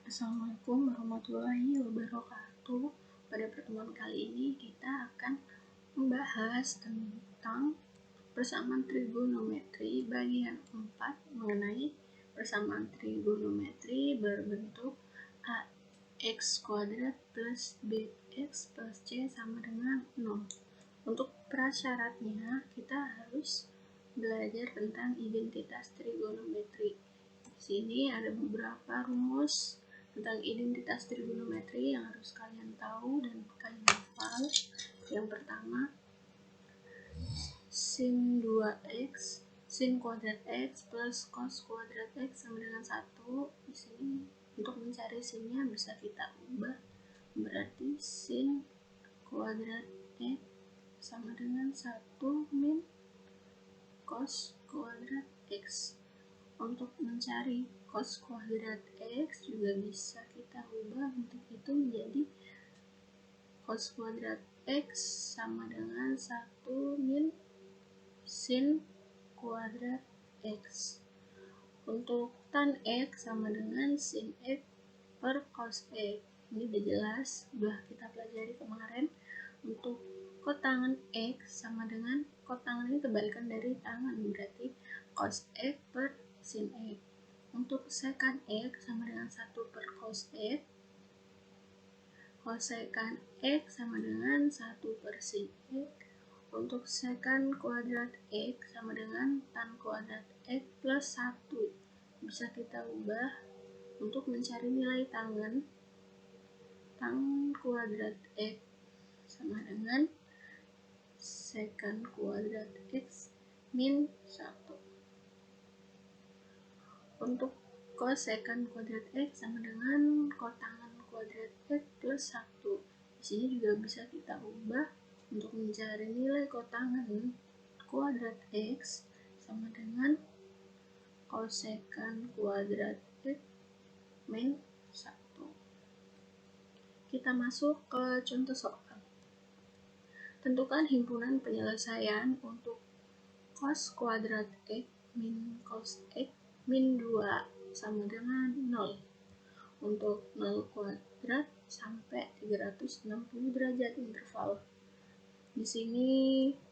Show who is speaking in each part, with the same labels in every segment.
Speaker 1: Assalamualaikum warahmatullahi wabarakatuh. Pada pertemuan kali ini kita akan membahas tentang persamaan trigonometri bagian 4 mengenai persamaan trigonometri berbentuk ax kuadrat plus bx plus c sama dengan 0. Untuk prasyaratnya kita harus belajar tentang identitas trigonometri. Di sini ada beberapa rumus tentang identitas trigonometri yang harus kalian tahu dan kalian hafal. Yang pertama, sin 2x, sin kuadrat x plus cos kuadrat x sama dengan 1. Di sini untuk mencari sinnya bisa kita ubah, berarti sin kuadrat x sama dengan 1 min cos kuadrat x. Untuk mencari cos kuadrat x juga bisa kita ubah untuk itu menjadi cos kuadrat x sama dengan 1 min sin kuadrat x. Untuk tan x sama dengan sin x per cos x. Ini udah jelas, udah kita pelajari kemarin. Untuk kotangan x sama dengan kotangan ini kebalikan dari tangan, berarti cos x per sin x. Untuk secant x sama dengan 1 per cos x. Cosecant x sama dengan 1 per sin x. Untuk secant kuadrat x sama dengan tan kuadrat x plus 1. Bisa kita ubah untuk mencari nilai tangan. Tan kuadrat x sama dengan secant kuadrat x min 1. Untuk cosecant kuadrat x sama dengan kotangan kuadrat x plus 1. Di sini juga bisa kita ubah untuk mencari nilai kotangan kuadrat x sama dengan cosecant kuadrat x min 1. Kita masuk ke contoh soal. Tentukan himpunan penyelesaian untuk cos kuadrat x min cos x min 2 sama dengan 0 untuk 0 kuadrat sampai 360 derajat interval. Di sini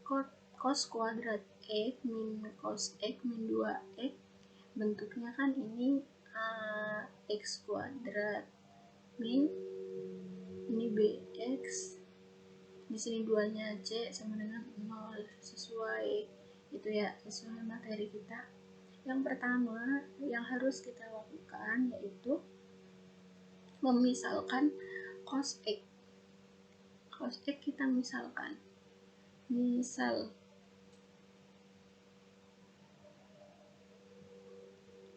Speaker 1: cos kuadrat x min cos x min 2x bentuknya kan ini x kuadrat min ini bx. Di sini 2-nya c sama dengan 0 sesuai itu ya, sesuai materi kita. Yang pertama yang harus kita lakukan yaitu memisalkan cos x. Cos x kita misalkan. Misal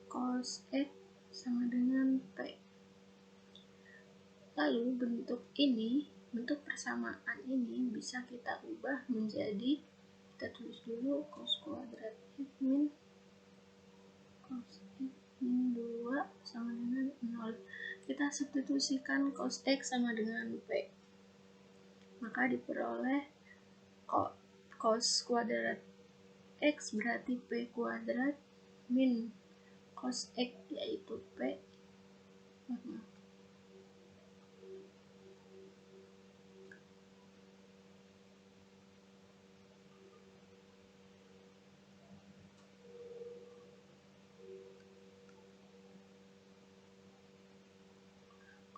Speaker 1: cos x sama dengan p. Lalu bentuk persamaan ini bisa kita ubah menjadi, kita tulis dulu cos kuadrat x min cos x min 2 sama dengan 0. Kita substitusikan cos x sama dengan p. Maka diperoleh cos kuadrat x berarti p kuadrat min cos x yaitu p.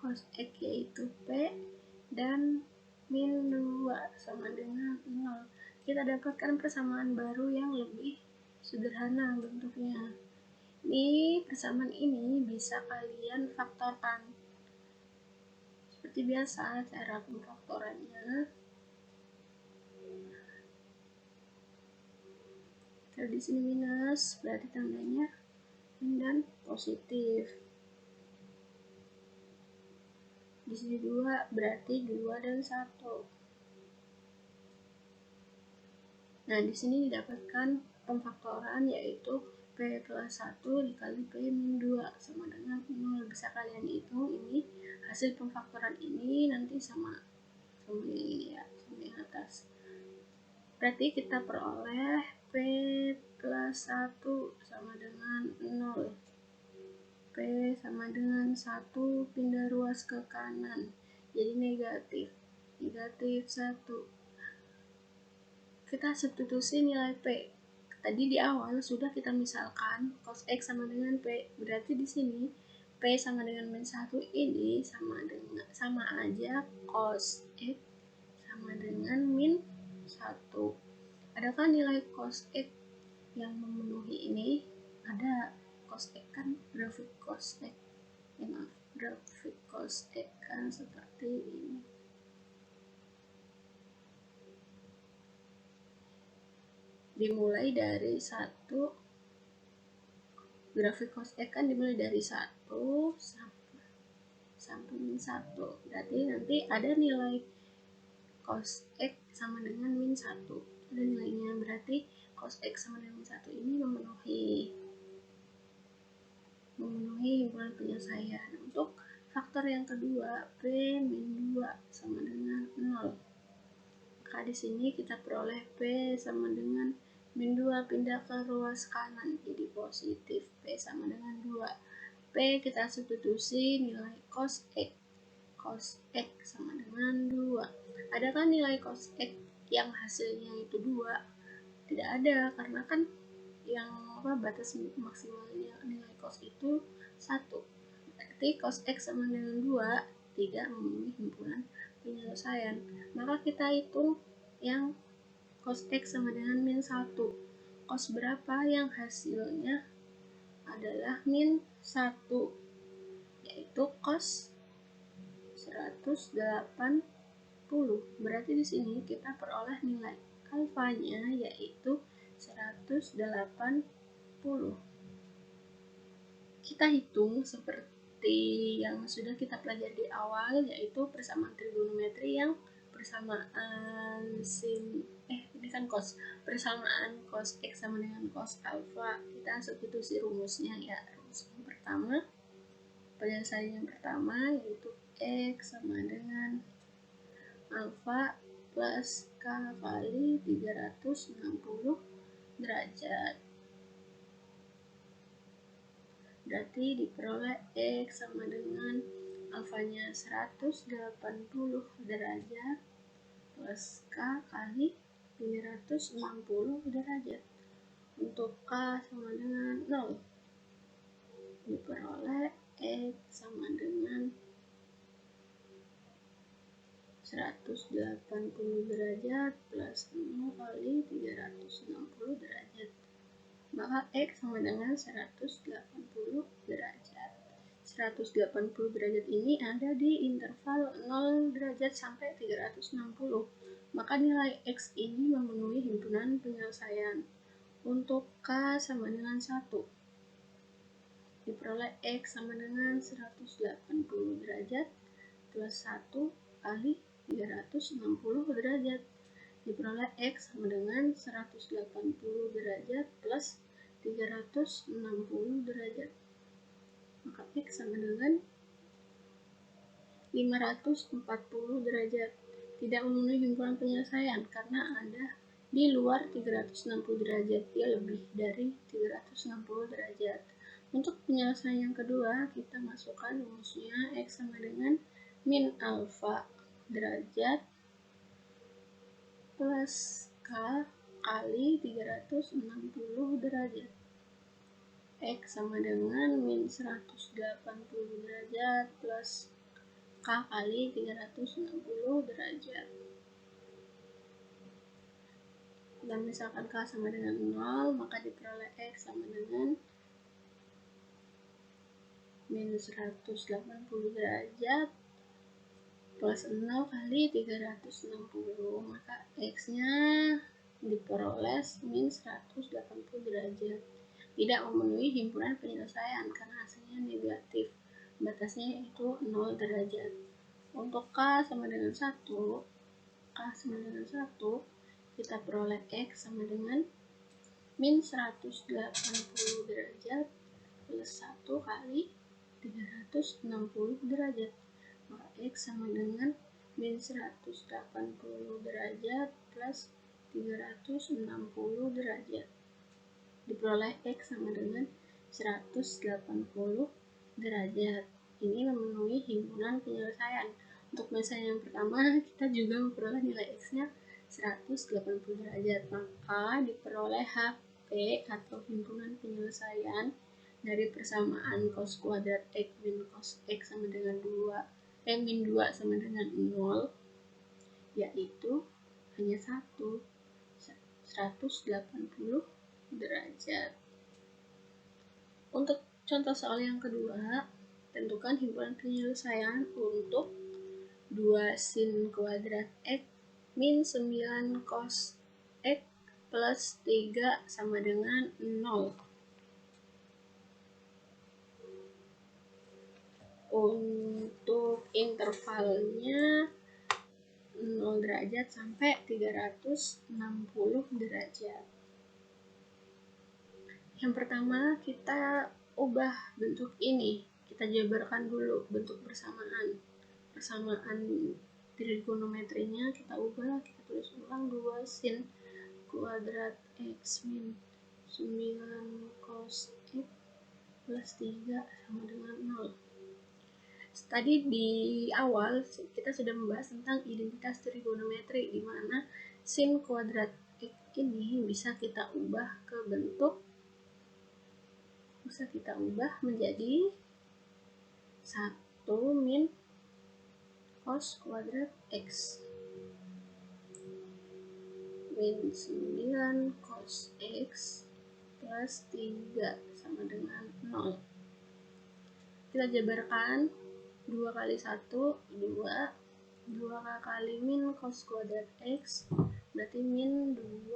Speaker 1: Cos x yaitu p dan min 2 sama dengan 0. Kita dapatkan persamaan baru yang lebih sederhana bentuknya. Ini persamaan ini bisa kalian faktorkan. Seperti biasa cara pemfaktorannya. Kalau di sini minus berarti tandanya min dan positif. Di sini 2 berarti 2 dan 1. Nah, di sini didapatkan pemfaktoran yaitu p plus 1 dikali p min 2 sama dengan 0. Bisa kalian hitung ini hasil pemfaktoran ini nanti sama ini ya, sama yang atas. Berarti kita peroleh p plus 1 sama dengan 0. P sama dengan 1 pindah ruas ke kanan, jadi negatif 1. Kita substitusi nilai P. Tadi di awal sudah kita misalkan cos X sama dengan P, berarti di sini P sama dengan min 1 ini sama aja cos X sama dengan min 1. Adakah nilai cos X yang memenuhi ini? Ada. Cos X kan grafik cos X. Grafik cos X kan seperti ini. Dimulai dari 1, grafik cos X kan dimulai dari 1 sampai min 1. Berarti nanti ada nilai cos X sama dengan min 1. Ada nilainya, berarti cos X sama dengan min 1 ini memenuhi himpunan penyelesaian. Untuk faktor yang kedua, P min 2 sama dengan 0. Maka di sini kita peroleh P sama dengan min 2 pindah ke ruas kanan, jadi positif. P sama dengan 2. P kita substitusi nilai cos X. Cos X sama dengan 2. Adakah nilai cos X yang hasilnya itu 2? Tidak ada, karena kan yang batas maksimalnya nilai cos itu 1. Berarti cos X sama dengan 2 tidak memenuhi himpunan penyelesaian. Maka kita hitung yang cos X sama dengan min 1. Cos berapa yang hasilnya adalah min 1, yaitu cos 180. Berarti di sini kita peroleh nilai alfanya yaitu 180. Kita hitung seperti yang sudah kita pelajari di awal, yaitu persamaan trigonometri yang persamaan ini kan cos, persamaan cos X sama dengan cos alfa. Kita substitusi rumusnya ya. Rumus yang pertama, penyelesaian yang pertama yaitu X sama dengan alfa plus K kali 360 derajat. Berarti diperoleh X sama dengan alfanya 180 derajat plus K kali 360 derajat. Untuk K sama dengan 0, diperoleh X sama dengan 180 derajat plus 0 kali 360 derajat. Maka X sama dengan 180 derajat. 180 derajat ini ada di interval 0 derajat sampai 360. Maka nilai X ini memenuhi himpunan penyelesaian. Untuk K sama dengan 1, diperoleh X sama dengan 180 derajat plus 1 kali 360 derajat. Diperoleh X sama dengan 180 derajat plus 360 derajat. Maka X sama dengan 540 derajat. Tidak memenuhi himpunan penyelesaian karena ada di luar 360 derajat. Dia lebih dari 360 derajat. Untuk penyelesaian yang kedua, kita masukkan rumusnya X sama dengan min alfa derajat plus K kali 360 derajat. X sama dengan min 180 derajat plus K kali 360 derajat. Dan misalkan K sama dengan 0, maka diperoleh X sama dengan min 180 derajat plus 0 kali 360. Maka X-nya diperoleh min 180 derajat. Tidak memenuhi himpunan penyelesaian karena hasilnya negatif. Batasnya itu 0 derajat. Untuk K sama dengan 1, kita peroleh X sama dengan min 180 derajat plus 1 kali 360 derajat. Maka X sama dengan min 180 derajat plus 360 derajat. Diperoleh X sama dengan 180 derajat. Ini memenuhi himpunan penyelesaian. Untuk misalnya yang pertama, kita juga memperoleh nilai X-nya 180 derajat. Maka diperoleh HP atau himpunan penyelesaian dari persamaan cos kuadrat X min cos X sama dengan 2, min 2 sama dengan 0, yaitu hanya 180 derajat. Untuk contoh soal yang kedua, tentukan himpunan penyelesaian untuk 2 sin kuadrat X min 9 cos X plus 3 sama dengan 0. Untuk intervalnya 0 derajat sampai 360 derajat. Yang pertama, kita ubah bentuk ini. Kita jabarkan dulu bentuk persamaan trigonometrinya kita ubah, kita tulis ulang 2 sin kuadrat X min 9 cos X plus 3 sama dengan 0. Tadi di awal kita sudah membahas tentang identitas trigonometri, di mana sin kuadrat X ini bisa kita ubah ke bentuk, bisa kita ubah menjadi 1 min cos kuadrat X min 9 cos X plus 3 sama dengan 0. Kita jabarkan 2 kali 1, 2 kali min cos kuadrat X berarti min 2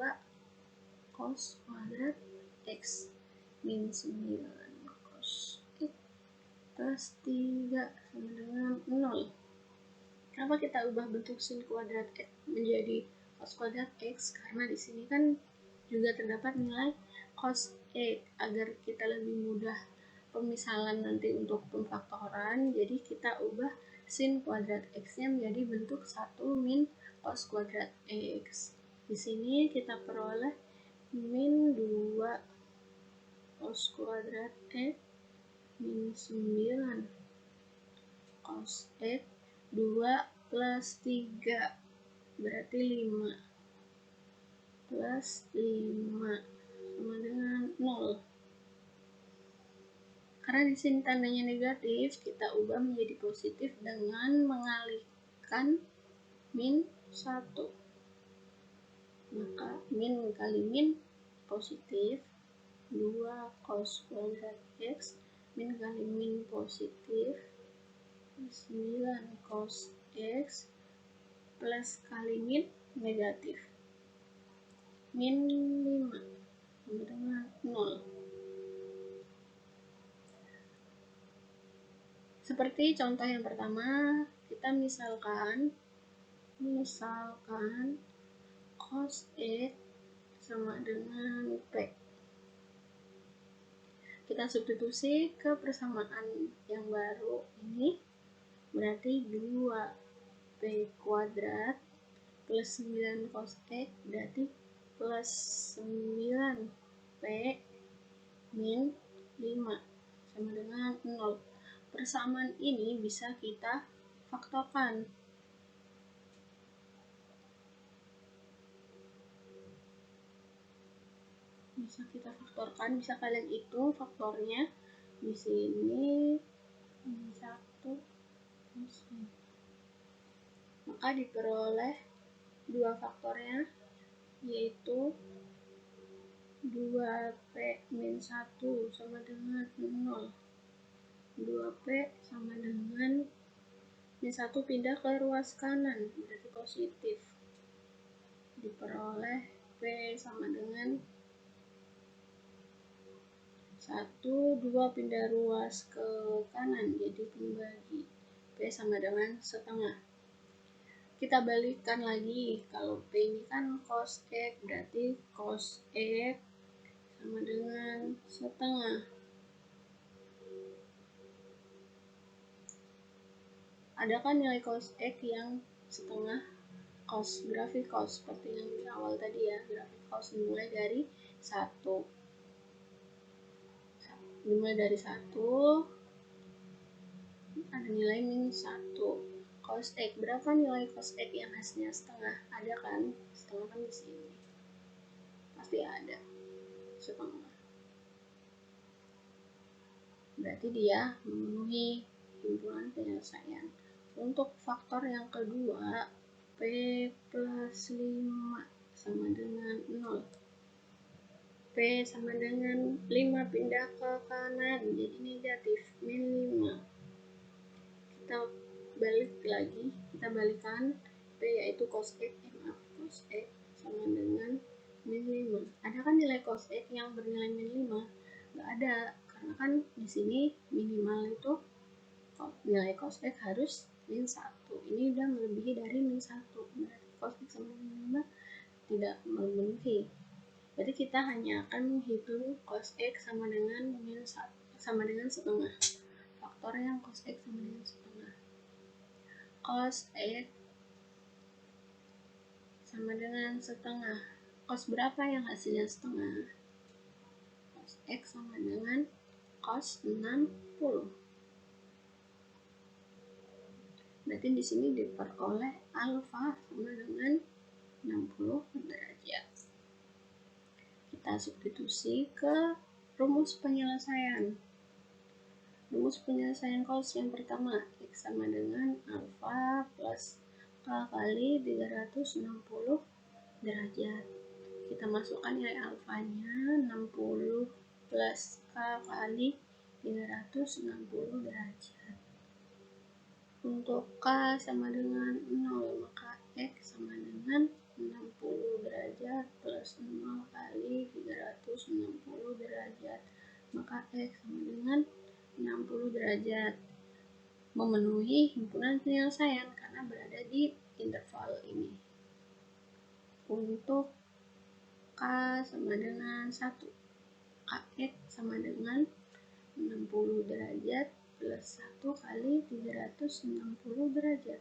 Speaker 1: cos kuadrat X min 9 cos X plus 3 sama dengan 0. Kenapa kita ubah bentuk sin kuadrat X menjadi cos kuadrat X? Karena di sini kan juga terdapat nilai cos X. Agar kita lebih mudah pemisalan nanti untuk pemfaktoran, jadi kita ubah sin kuadrat X-nya menjadi bentuk 1 min cos kuadrat X. Di sini kita peroleh min 2 cos kuadrat X min 9 cos X 2 plus 3 berarti 5 plus 5 sama dengan 0. Karena di sini tandanya negatif, kita ubah menjadi positif dengan mengalihkan min 1. Maka min kali min positif 2 cos kuadrat X min kali min positif 9 cos X plus kali min negatif min 5 sama dengan 0. Seperti contoh yang pertama, kita misalkan cos X sama dengan P. Kita substitusi ke persamaan yang baru ini, berarti 2P kuadrat plus 9 cos X berarti plus 9P min 5 sama dengan 0. Persamaan ini bisa kita faktorkan. Bisa kalian hitung faktornya. Di sini 1, maka diperoleh 2 faktornya, yaitu 2P min 1 sama dengan 0. 2P sama dengan min 1 pindah ke ruas kanan, berarti positif. Diperoleh P sama dengan 1, 2 pindah ruas ke kanan, jadi pembagi. P sama dengan setengah. Kita balikkan lagi, kalau P ini kan cos X, berarti cos X sama dengan setengah. Adakah nilai cos X yang setengah cos, grafik cos seperti yang di awal tadi ya, grafik cos dimulai dari 1. bernilai min 1. Cos X, berapa nilai cos X yang hasilnya setengah? Ada kan? Setengah kan di sini. Pasti ada. Setengah. Berarti dia memenuhi himpunan penyelesaian. Untuk faktor yang kedua, P plus 5 sama dengan 0. P sama dengan 5 pindah ke kanan, jadi negatif, min 5. Kita balik lagi, kita balikan P yaitu cos X, cos X sama dengan min 5. Ada kan nilai cos X yang bernilai min 5? Nggak ada, karena kan di sini minimal itu nilai cos X harus min 1. Ini udah melebihi dari min 1, berarti cos X sama min 5 tidak memenuhi. Berarti kita hanya akan menghitung cos X sama dengan min 1, sama dengan setengah. Faktor yang cos X sama dengan setengah. Cos X sama dengan setengah. Cos berapa yang hasilnya setengah? Cos X sama dengan cos 60. Berarti di sini diperoleh alfa sama dengan 60 derajat. Kita substitusi ke rumus penyelesaian. Rumus penyelesaian cos yang pertama, X sama dengan alfa plus K kali 360 derajat. Kita masukkan nilai alfanya, 60 plus K kali 360 derajat. Untuk K sama dengan 0, maka X sama dengan 60 derajat plus 0 kali 360 derajat, maka X sama dengan 60 derajat. Memenuhi himpunan penyelesaian karena berada di interval ini. Untuk K sama dengan 1, Kx sama dengan 60 derajat plus 1 kali 360 derajat.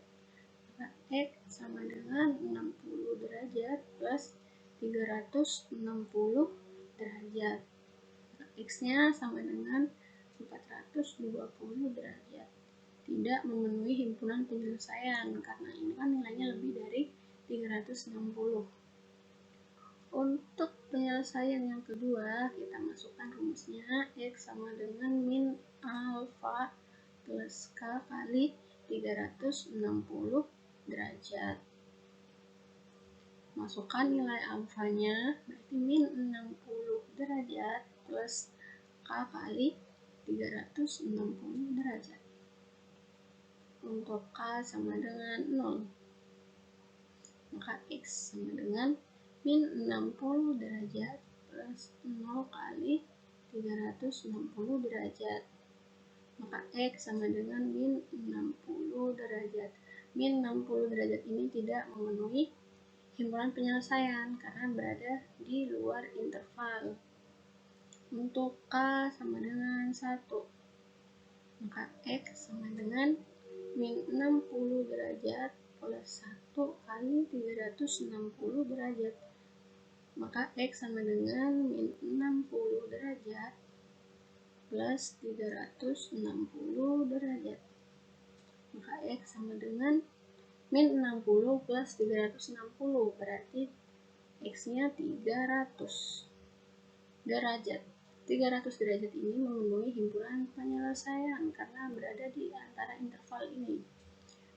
Speaker 1: X sama dengan 60 derajat plus 360 derajat. X-nya sama dengan 420 derajat. Tidak memenuhi himpunan penyelesaian karena ini kan nilainya lebih dari 360. Untuk penyelesaian yang kedua, kita masukkan rumusnya. X sama dengan min alfa plus K kali 360 derajat. Masukkan nilai alfanya, berarti min 60 derajat plus K kali 360 derajat. Untuk K sama dengan 0, maka X sama dengan min 60 derajat plus 0 kali 360 derajat. Maka X sama dengan min 60 derajat. Min 60 derajat ini tidak memenuhi himpunan penyelesaian karena berada di luar interval. Untuk K sama dengan 1, maka X sama dengan min 60 derajat plus 1 kali 360 derajat. Maka X sama dengan min 60 derajat plus 360 derajat. Maka X sama dengan min 60 plus 360, berarti X-nya 300 derajat. 300 derajat ini memenuhi himpunan penyelesaian karena berada di antara interval ini.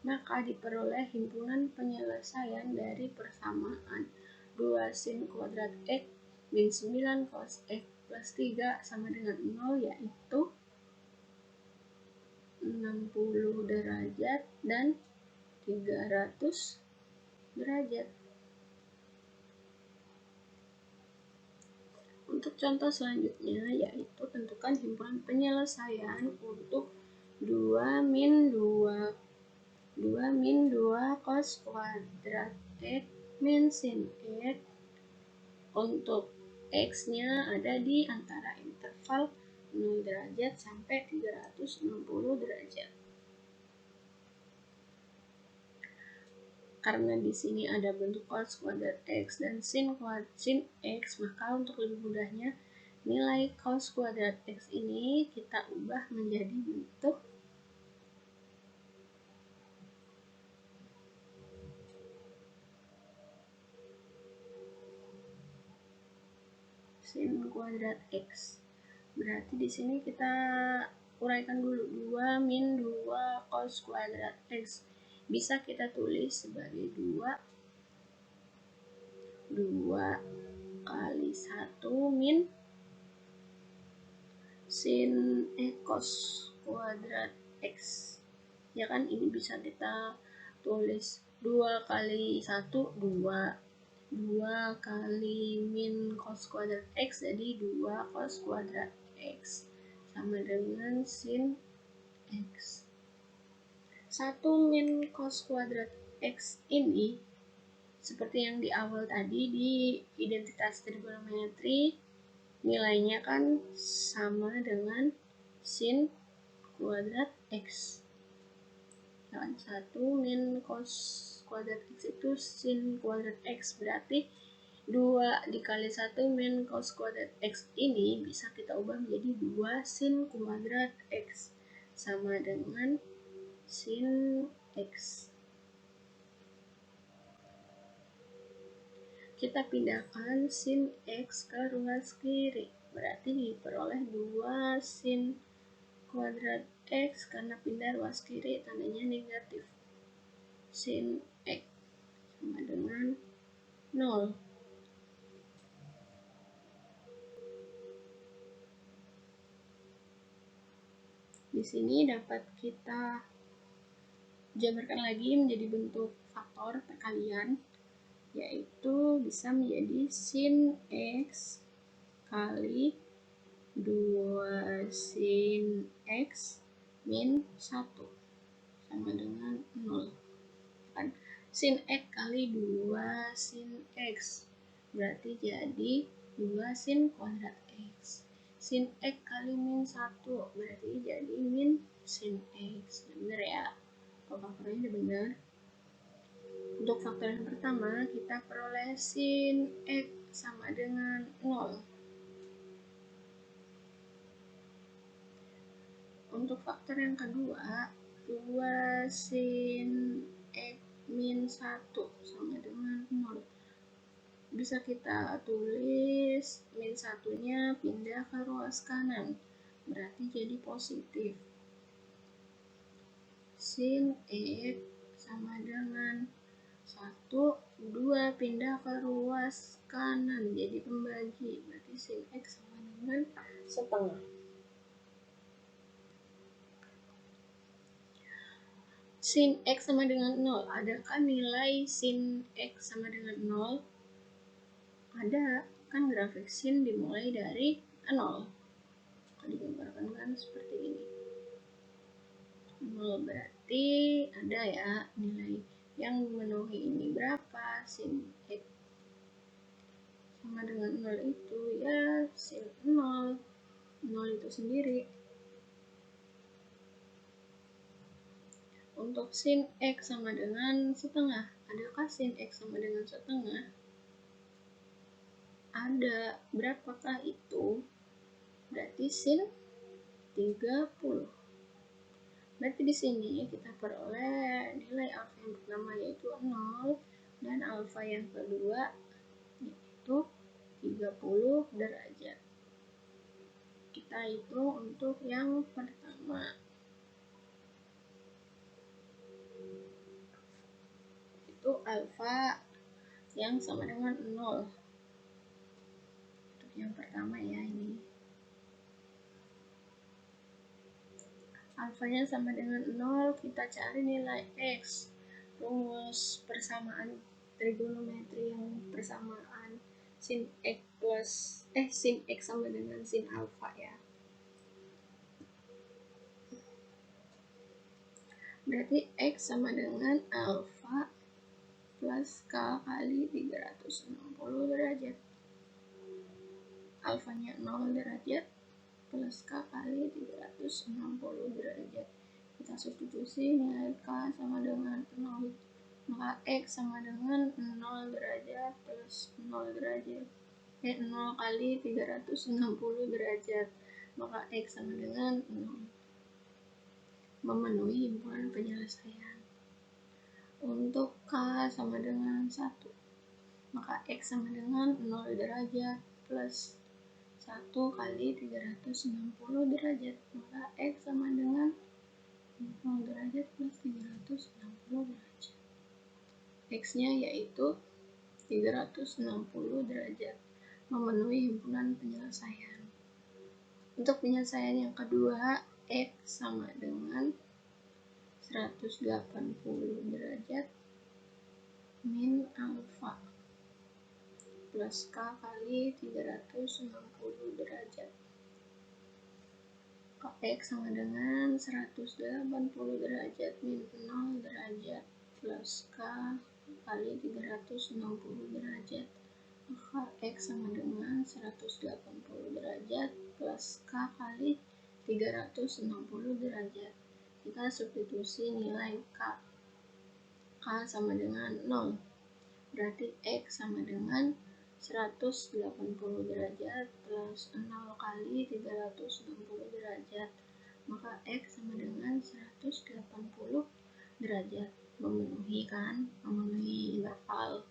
Speaker 1: Maka diperoleh himpunan penyelesaian dari persamaan 2 sin kuadrat X min 9 cos X plus 3 sama dengan 0, yaitu 60 derajat dan 300 derajat. Untuk contoh selanjutnya yaitu tentukan himpunan penyelesaian untuk 2 min 2 cos kuadrat X min sin X. Untuk X-nya ada di antara interval 0 derajat sampai 360 derajat. Karena di sini ada bentuk cos kuadrat X dan sin X, maka untuk lebih mudahnya nilai cos kuadrat X ini kita ubah menjadi bentuk sin kuadrat X. Berarti di sini kita uraikan dulu 2 min 2 cos kuadrat X. Bisa kita tulis sebagai 2 kali 1 min sin cos kuadrat X. Ya kan, ini bisa kita tulis 2 kali 1, 2 kali min cos kuadrat X, jadi 2 cos kuadrat X sama dengan sin X. 1 min cos kuadrat X ini seperti yang di awal tadi di identitas trigonometri, nilainya kan sama dengan sin kuadrat X. Dan 1 min cos kuadrat X itu sin kuadrat X, berarti 2 dikali 1 min cos kuadrat X ini bisa kita ubah menjadi 2 sin kuadrat X sama dengan sin X. Kita pindahkan sin X ke ruas kiri, berarti diperoleh 2 sin kuadrat X karena pindah ruas kiri tandanya negatif. Sin X sama dengan 0. Di sini dapat kita jabarkan lagi menjadi bentuk faktor perkalian, yaitu bisa menjadi sin X kali 2 sin X min 1 sama dengan 0. Kan? Sin X kali 2 sin X berarti jadi 2 sin kuadrat X. Sin X kali min 1 berarti jadi min sin X. Benar ya? Faktornya udah benar. Untuk faktor yang pertama, kita peroleh sin X sama dengan 0. Untuk faktor yang kedua, 2 sin X min 1 sama dengan 0. Bisa kita tulis min 1-nya pindah ke ruas kanan, berarti jadi positif. Sin X sama dengan 1, 2 pindah ke ruas kanan, jadi pembagi, berarti sin X sama dengan setengah. Sin X sama dengan 0, adakah nilai sin X sama dengan 0? Ada, kan grafik sin dimulai dari 0. Digambarkan kan seperti ini. 0 berarti ada ya nilai yang memenuhi ini berapa? Sin X sama dengan 0 itu ya sin 0 itu sendiri. Untuk sin X sama dengan setengah, adakah sin X sama dengan setengah? Ada. Berapakah itu? Berarti sin 30. Berarti di sini kita peroleh nilai alfa yang pertama yaitu 0 dan alfa yang kedua yaitu 30 derajat. Kita hitung untuk yang pertama. Itu alfa yang sama dengan 0. Untuk yang pertama ya ini. Alfanya sama dengan 0, kita cari nilai X. Rumus persamaan trigonometri yang persamaan sin X plus sin X sama dengan sin alfa ya. Berarti X sama dengan alfa plus K kali 360 derajat. Alfanya 0 derajat plus K kali 360 derajat. Kita substitusi nilai K sama dengan 0. Maka X sama dengan 0 derajat plus 0 derajat. 0 kali 360 derajat. Maka X sama dengan 0. Memenuhi himpunan penyelesaian. Untuk K sama dengan 1, maka X sama dengan 0 derajat plus 1 kali 360 derajat, maka X sama dengan 0 derajat plus 360 derajat. X-nya yaitu 360 derajat, memenuhi himpunan penyelesaian. Untuk penyelesaian yang kedua, X sama dengan 180 derajat min alfa plus K kali 360 derajat. X sama dengan 180 derajat min 0 derajat plus K kali 360 derajat. Maka X sama dengan 180 derajat plus K kali 360 derajat. Kita substitusi nilai K. K sama dengan 0. Berarti X sama dengan 180 derajat plus 0 kali 360 derajat. Maka X sama dengan 180 derajat. Memenuhi kan? Memenuhi interval.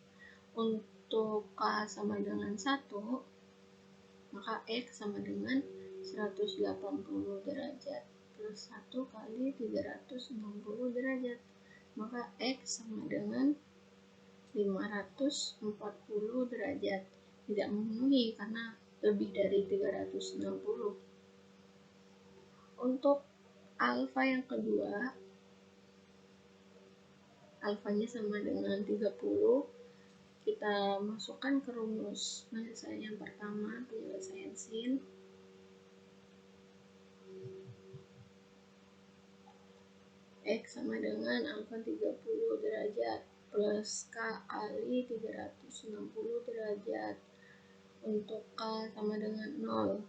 Speaker 1: Untuk K sama dengan 1, maka X sama dengan 180 derajat plus 1 kali 360 derajat. Maka X sama dengan 540 derajat. Tidak memenuhi karena lebih dari 360. Untuk alfa yang kedua, alfanya sama dengan 30. Kita masukkan ke rumus penyelesaian yang pertama, penyelesaian sin. X sama dengan alfa 30 derajat plus K kali 360 derajat. Untuk K sama dengan 0,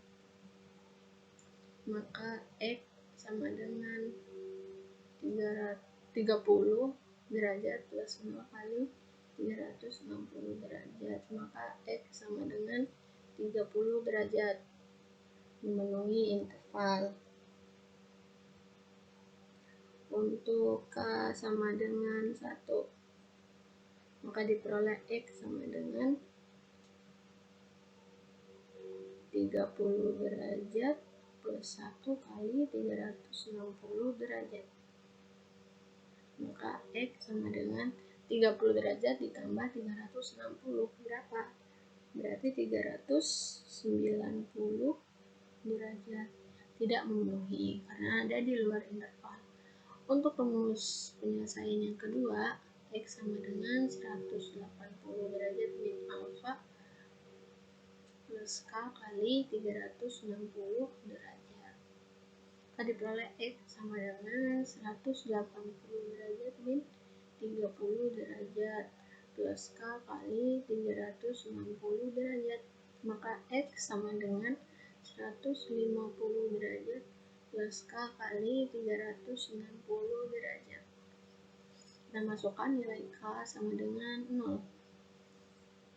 Speaker 1: maka X sama dengan 30 derajat plus 0 kali 360 derajat. Maka X sama dengan 30 derajat, memenuhi interval. Untuk K sama dengan 1, maka diperoleh X sama dengan 30 derajat plus 1 kali 360 derajat. Maka X sama dengan 30 derajat ditambah 360. Berapa? Berarti 390 derajat. Tidak memenuhi karena ada di luar interval. Untuk rumus penyelesaian yang kedua, X sama dengan 180 derajat min alfa plus K kali 360 derajat. Maka diperoleh X sama dengan 180 derajat min 30 derajat plus K kali 360 derajat. Maka X sama dengan 150 derajat plus K kali 360 derajat. Kita masukkan nilai K sama dengan 0.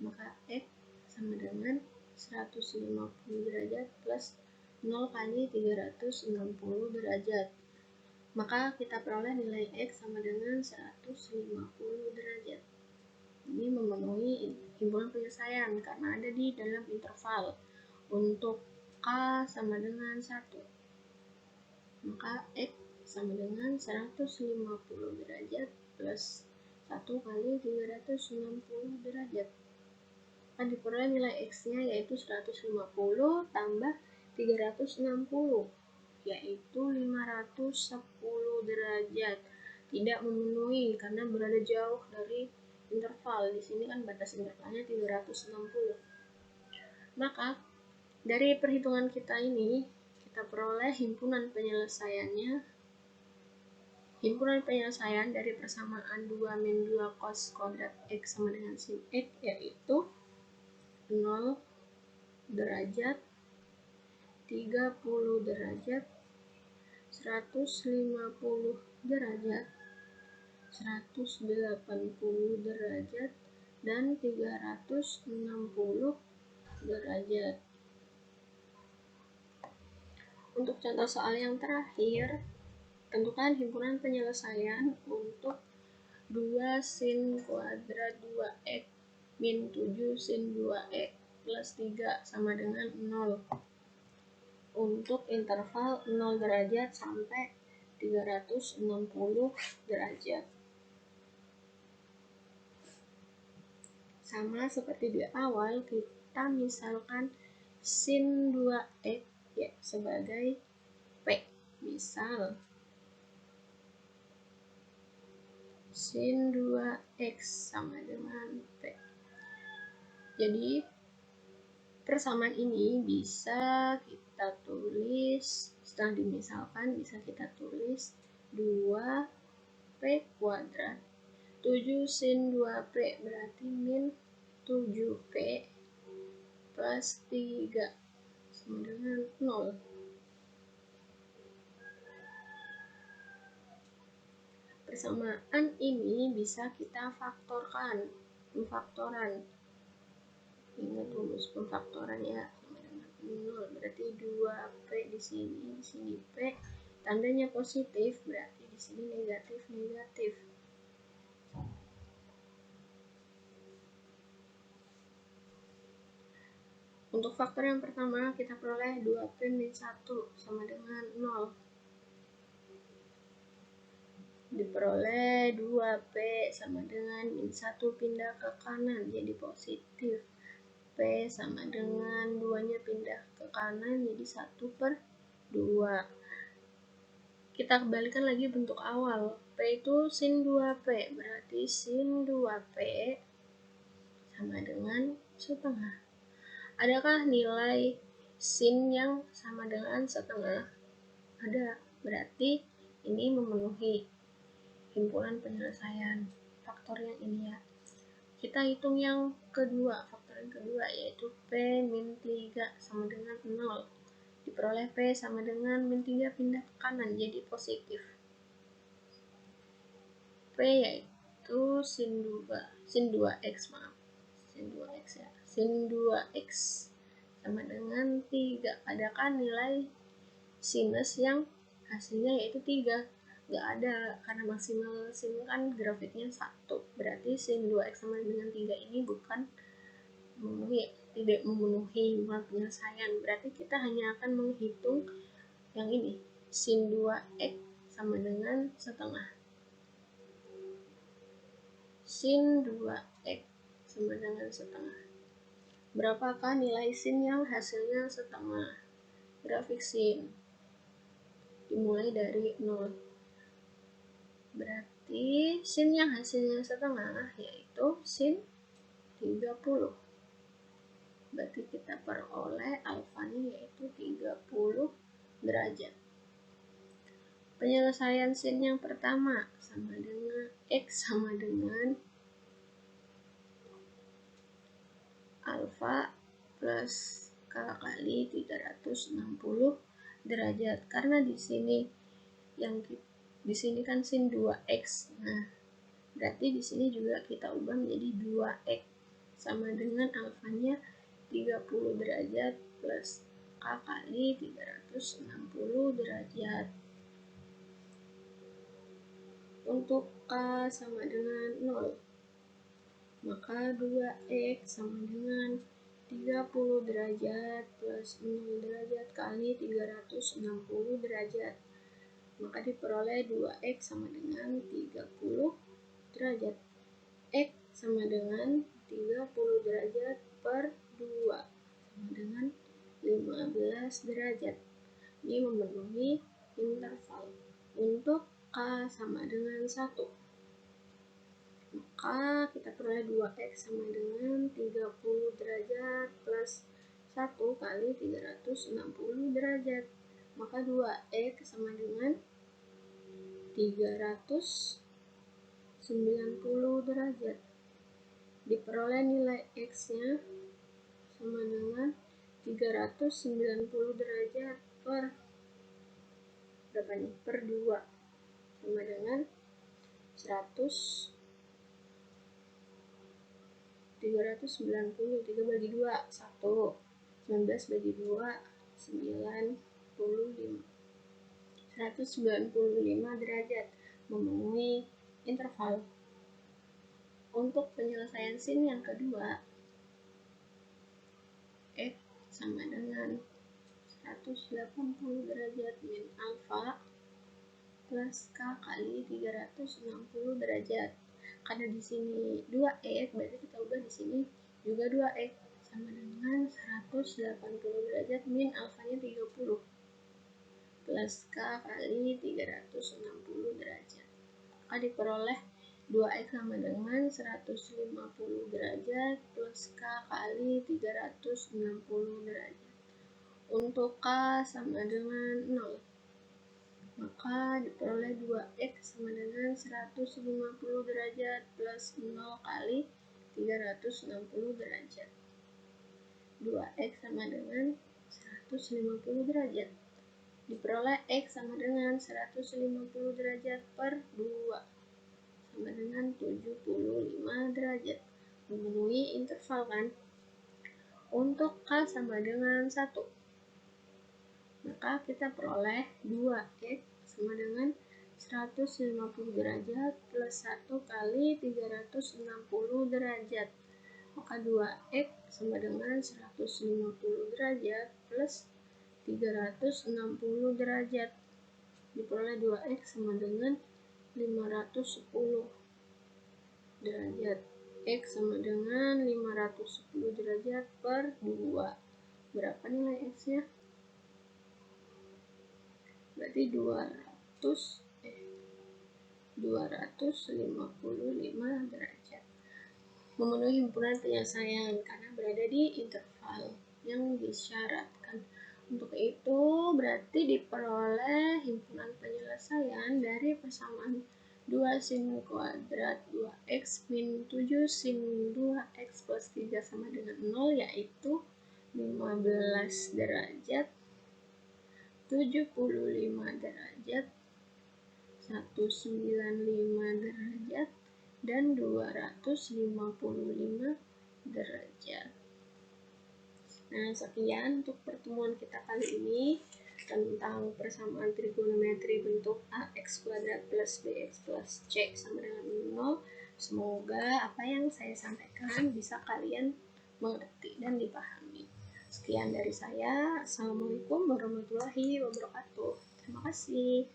Speaker 1: Maka X sama dengan 150 derajat plus 0 kali 360 derajat. Maka kita peroleh nilai X sama dengan 150 derajat. Ini memenuhi himpunan penyelesaian karena ada di dalam interval. Untuk K sama dengan 1, maka X sama dengan 150 derajat plus 1 kali 360 derajat. Akan diperoleh nilai X-nya yaitu 150 tambah 360, yaitu 510 derajat. Tidak memenuhi karena berada jauh dari interval. Di sini kan batas intervalnya 360. Maka dari perhitungan kita ini, kita peroleh himpunan penyelesaiannya. Himpunan penyelesaian dari persamaan 2 min 2 cos kuadrat X sama dengan sin X yaitu 0 derajat, 30 derajat, 150 derajat, 180 derajat, dan 360 derajat. Untuk contoh soal yang terakhir, tentukan himpunan penyelesaian untuk 2 sin kuadrat 2x min 7 sin 2x plus 3 sama dengan 0 untuk interval 0 derajat sampai 360 derajat. Sama seperti di awal, kita misalkan sin 2x ya sebagai P. Misal sin 2x sama dengan P. Jadi persamaan ini bisa kita tulis, setelah dimisalkan bisa kita tulis 2P kuadrat 7 sin 2P berarti min 7P plus 3 sama dengan 0. Persamaan ini bisa kita faktorkan, pemfaktoran. Ingat rumus pemfaktoran ya, sama dengan 0 berarti 2P di sini P, tandanya positif berarti di sini negatif. Untuk faktor yang pertama kita peroleh 2P min 1 sama dengan 0. Diperoleh 2P sama dengan min 1 pindah ke kanan jadi positif. P sama dengan 2-nya pindah ke kanan jadi 1/2. Kita kembalikan lagi bentuk awal. P itu sin 2P, berarti sin 2P sama dengan setengah. Adakah nilai sin yang sama dengan setengah? Ada, berarti ini memenuhi himpunan penyelesaian faktor yang ini ya. Kita hitung yang kedua, faktor yang kedua yaitu P min 3 sama dengan 0. Diperoleh P sama dengan min 3 pindah ke kanan jadi positif. P yaitu sin 2x ya. Sin 2x sama dengan 3. Adakah nilai sinus yang hasilnya yaitu 3? Nggak ada, karena maksimal sin kan grafiknya 1. Berarti sin 2x sama dengan 3 ini tidak memenuhi himpunan penyelesaian. Berarti kita hanya akan menghitung yang ini, sin 2x sama dengan setengah. Sin 2x sama dengan setengah. Berapakah nilai sin yang hasilnya setengah? Grafik sin dimulai dari 0. Berarti sin yang hasilnya setengah yaitu sin 30. Berarti kita peroleh alfanya yaitu 30 derajat. Penyelesaian sin yang pertama sama dengan X sama dengan alfa plus K kali 360 derajat. Karena di sini kan sin 2x. Nah, berarti di sini juga kita ubah menjadi 2x sama dengan alfanya 30 derajat plus K kali 360 derajat. Untuk K sama dengan 0, maka 2x sama dengan 30 derajat plus 0 derajat kali 360 derajat. Maka diperoleh 2x sama dengan 30 derajat. X sama dengan 30 derajat per 2 sama dengan 15 derajat. Ini memenuhi interval. Untuk K sama dengan 1, maka kita peroleh 2x sama dengan 30 derajat plus 1 kali 360 derajat. Maka 2x sama dengan 390 derajat. Diperoleh nilai x-nya sama dengan 390 derajat per berapa nih? Per 2 sama dengan 390. 3 bagi 2 1, 19 bagi 2 95. 195 derajat memenuhi interval. Untuk penyelesaian sin yang kedua sama dengan 180 derajat min alfa plus K kali 360 derajat. Karena di sini 2x, berarti kita ubah di sini juga 2x sama dengan 180 derajat min alfanya 30 plus K kali 360 derajat. Maka diperoleh 2x sama dengan 150 derajat plus K kali 360 derajat. Untuk K sama dengan 0, maka diperoleh 2x sama dengan 150 derajat plus 0 kali 360 derajat. 2x sama dengan 150 derajat. Diperoleh x sama dengan 150 derajat per 2 sama dengan 75 derajat. Memenuhi interval kan? Untuk K sama dengan 1, maka kita peroleh 2x sama dengan 150 derajat plus 1 kali 360 derajat. Maka 2x sama dengan 150 derajat plus 360 derajat. Diperoleh 2x sama dengan 510 derajat. X sama dengan 510 derajat per 2. Berapa nilai x-nya? Berarti 255 derajat. Memenuhi himpunan penyelesaian karena berada di interval yang disyaratkan. Untuk itu berarti diperoleh himpunan penyelesaian dari persamaan 2 sin kuadrat 2x min 7 sin 2x plus 3 sama dengan 0, yaitu 15 derajat, 75 derajat, 195 derajat, dan 255 derajat. Nah, sekian untuk pertemuan kita kali ini tentang persamaan trigonometri bentuk ax kuadrat plus bx plus c sama dengan 0. Semoga apa yang saya sampaikan bisa kalian mengerti dan dipahami. Sekian dari saya. Assalamualaikum warahmatullahi wabarakatuh. Terima kasih.